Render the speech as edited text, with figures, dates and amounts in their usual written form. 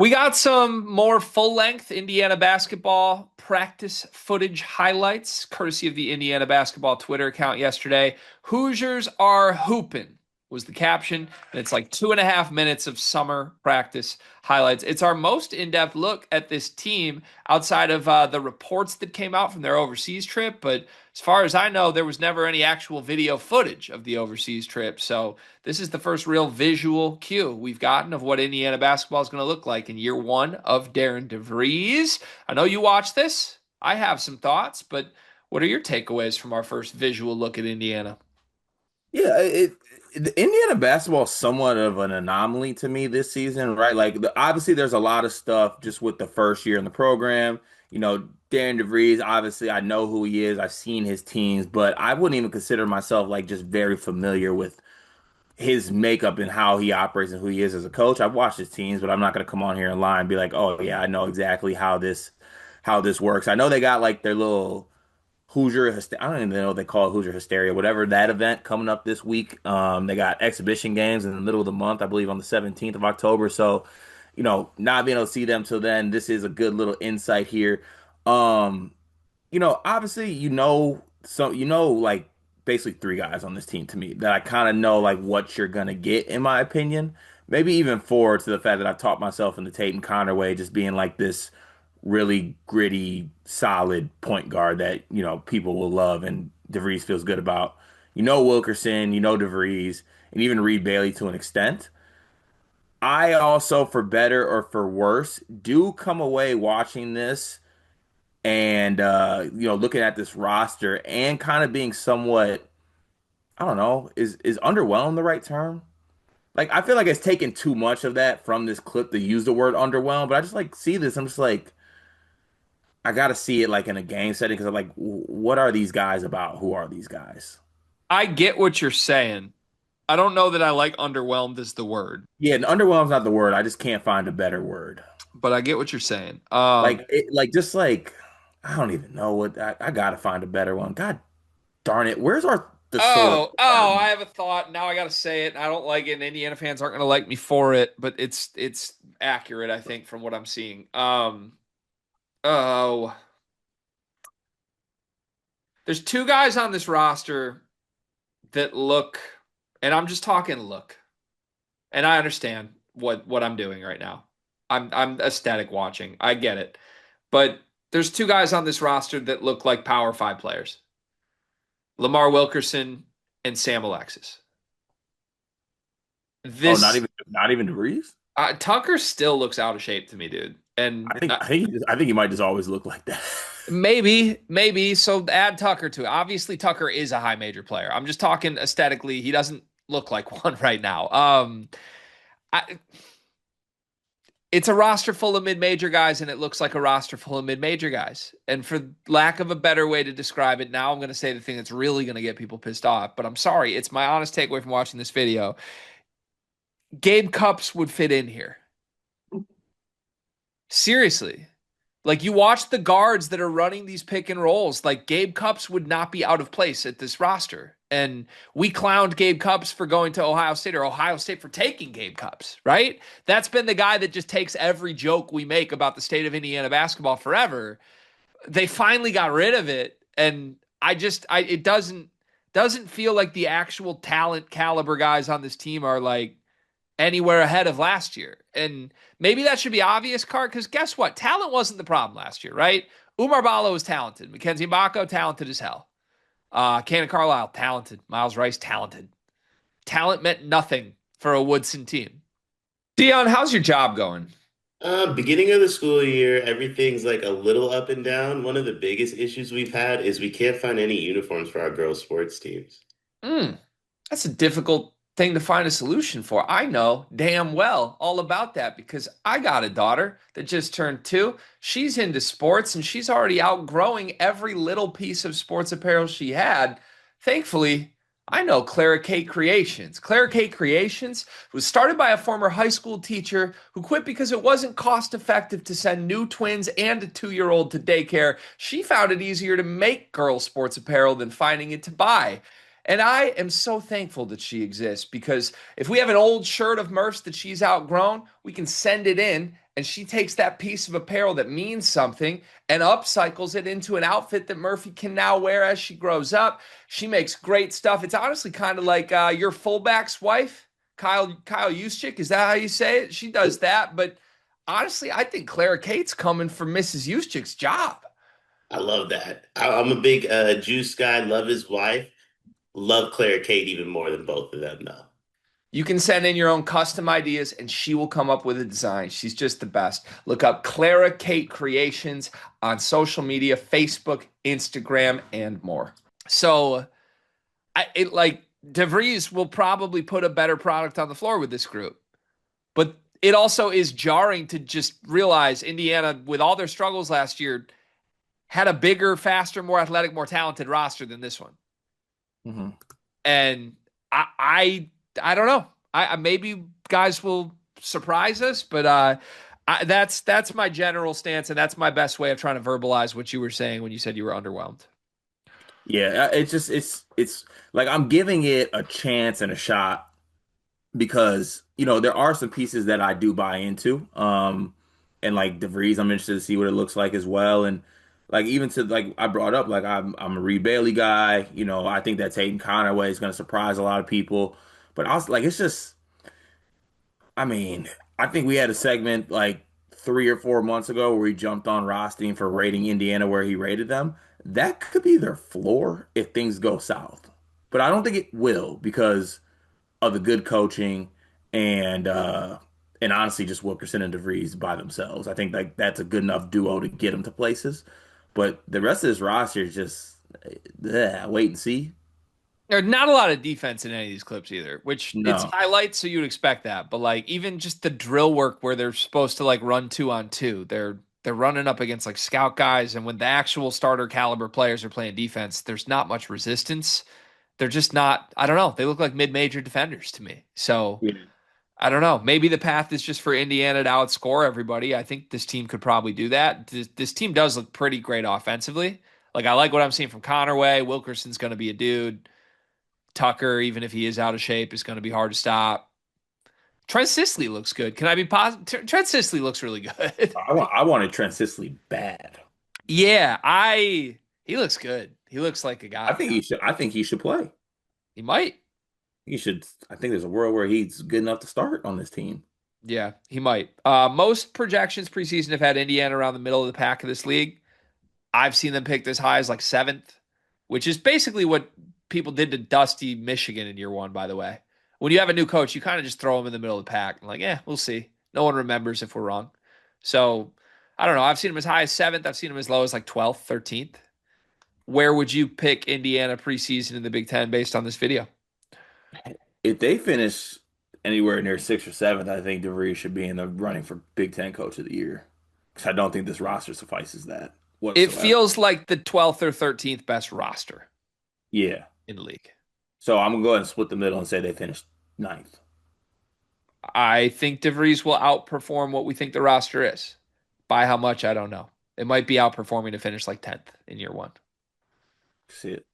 We got some more full-length Indiana basketball practice footage highlights, courtesy of the Indiana basketball Twitter account yesterday. Hoosiers are hooping was the caption, and it's like 2.5 minutes of summer practice highlights. It's our most in-depth look at this team outside of the reports that came out from their overseas trip. But as far as I know, there was never any actual video footage of the overseas trip. So this is the first real visual cue we've gotten of what Indiana basketball is going to look like in year one of Darren DeVries. I know you watched this. I have some thoughts, but what are your takeaways from our first visual look at Indiana? Yeah, the Indiana basketball is somewhat of an anomaly to me this season, right? Obviously there's a lot of stuff just with the first year in the program. Darren DeVries, obviously I know who he is. I've seen his teams, but I wouldn't even consider myself like just very familiar with his makeup and how he operates and who he is as a coach. I've watched his teams, but I'm not going to come on here and lie and be like, "Oh yeah, I know exactly how this works." I know they got like their little I don't even know what they call it, Hoosier Hysteria, whatever that event coming up this week. They got exhibition games in the middle of the month, I believe on the 17th of October. So, not being able to see them till then, this is a good little insight here. Um, Obviously, like basically three guys on this team to me that I kind of know like what you're gonna get, in my opinion. Maybe even four to the fact that I've taught myself in the Tate and Connor way, just being like this really gritty, solid point guard that, people will love and DeVries feels good about. Wilkerson, DeVries, and even Reed Bailey to an extent. I also, for better or for worse, do come away watching this and looking at this roster and kind of being somewhat, I don't know, is underwhelmed the right term? Like I feel like it's taken too much of that from this clip to use the word underwhelmed, but I just like see this, I'm just like I gotta see it like in a game setting because I'm like, what are these guys about? Who are these guys? I get what you're saying. I don't know that I like underwhelmed as the word, Yeah, and underwhelmed's not the word. I just can't find a better word. but I get what you're saying. Just like I don't even know what I gotta find a better one. God darn it, where's our thesaurus I department? have a thought. Now I got to say it. I don't like it, and Indiana fans aren't going to like me for it, but it's accurate, I think, from what I'm seeing. Oh, there's two guys on this roster that look, and I'm just talking look, and I understand what I'm doing right now. I'm aesthetic watching. I get it, but there's two guys on this roster that look like Power Five players: Lamar Wilkerson and Sam Alexis. Oh, not This even not even degrees? Tucker still looks out of shape to me, dude. And I think he might just always look like that. maybe. So add Tucker to it. Obviously, Tucker is a high major player. I'm just talking aesthetically. He doesn't look like one right now. I, it's a roster full of mid-major guys, and it looks like a roster full of mid-major guys. And for lack of a better way to describe it, now I'm going to say the thing that's really going to get people pissed off. But I'm sorry, it's my honest takeaway from watching this video. Gabe Cups would fit in here. Seriously. Like you watch the guards that are running these pick and rolls, like Gabe Cups would not be out of place at this roster. And we clowned Gabe Cups for going to Ohio State or Ohio State for taking Gabe Cups, right? That's been the guy that just takes every joke we make about the state of Indiana basketball forever. They finally got rid of it, and it doesn't feel like the actual talent caliber guys on this team are like anywhere ahead of last year. And maybe that should be obvious, Cart, because guess what? Talent wasn't the problem last year, right? Umar Balo was talented. Mackenzie Mbako, talented as hell. Cannon Carlisle, talented. Miles Rice, talented. Talent meant nothing for a Woodson team. Dion, how's your job going? Beginning of the school year, everything's like a little up and down. One of the biggest issues we've had is we can't find any uniforms for our girls' sports teams. Mm, that's a difficult thing to find a solution for. I know damn well all about that because I got a daughter that just turned 2. She's into sports and she's already outgrowing every little piece of sports apparel she had. Thankfully, I know Clara K Creations. Clara K Creations was started by a former high school teacher who quit because it wasn't cost effective to send new twins and a 2-year-old to daycare. She found it easier to make girls' sports apparel than finding it to buy. And I am so thankful that she exists because if we have an old shirt of Murph's that she's outgrown, we can send it in and she takes that piece of apparel that means something and upcycles it into an outfit that Murphy can now wear as she grows up. She makes great stuff. It's honestly kind of like your fullback's wife, Kyle Juszczyk. Is that how you say it? She does that, but honestly, I think Clara Kate's coming for Mrs. Juszczyk's job. I love that. I'm a big Juice guy. Love his wife. Love Claire Kate even more than both of them, though. You can send in your own custom ideas and she will come up with a design. She's just the best. Look up Clara Kate Creations on social media, Facebook, Instagram, and more. So, like DeVries will probably put a better product on the floor with this group. But it also is jarring to just realize Indiana, with all their struggles last year, had a bigger, faster, more athletic, more talented roster than this one. Mm-hmm. And I don't know. I maybe guys will surprise us, but that's my general stance, and that's my best way of trying to verbalize what you were saying when you said you were underwhelmed. Yeah, it's like I'm giving it a chance and a shot because there are some pieces that I do buy into. And like DeVries, I'm interested to see what it looks like as well. And like even to like I brought up, like I'm a Reed Bailey guy. I think that Hayden Conaway is going to surprise a lot of people. But I was like, it's just, I mean, I think we had a segment like 3 or 4 months ago where he jumped on Rothstein for rating Indiana where he rated them. That could be their floor if things go south. But I don't think it will because of the good coaching and honestly just Wilkerson and DeVries by themselves. I think like that's a good enough duo to get them to places. But the rest of this roster is just wait and see. There's not a lot of defense in any of these clips either, which it's No. highlights, so you'd expect that. But like even just the drill work where they're supposed to like run 2-on-2, they're running up against like scout guys, and when the actual starter caliber players are playing defense, there's not much resistance. They're just not, I don't know. They look like mid-major defenders to me. So Yeah. I don't know. Maybe the path is just for Indiana to outscore everybody. I think this team could probably do that. This team does look pretty great offensively. Like I like what I'm seeing from Connerway. Wilkerson's going to be a dude. Tucker, even if he is out of shape, is going to be hard to stop. Trent Sisley looks good. Can I be positive? Trent Sisley looks really good. I wanted Trent Sisley bad. Yeah, he looks good. He looks like a guy. I think he should play. He might. He should. I think there's a world where he's good enough to start on this team. Yeah, he might. Most projections preseason have had Indiana around the middle of the pack of this league. I've seen them picked as high as like seventh, which is basically what people did to Dusty Michigan in year one, by the way. When you have a new coach, you kind of just throw them in the middle of the pack. Like, yeah, we'll see. No one remembers if we're wrong. So I don't know. I've seen them as high as seventh. I've seen them as low as like 12th, 13th. Where would you pick Indiana preseason in the Big Ten based on this video? If they finish anywhere near sixth or seventh, I think DeVries should be in the running for Big Ten Coach of the Year. Because I don't think this roster suffices that It whatsoever. feels like the 12th or 13th best roster Yeah. in the league. So I'm gonna go ahead and split the middle and say they finished ninth. I think DeVries will outperform what we think the roster is. By how much, I don't know. It might be outperforming to finish like 10th in year one. See it.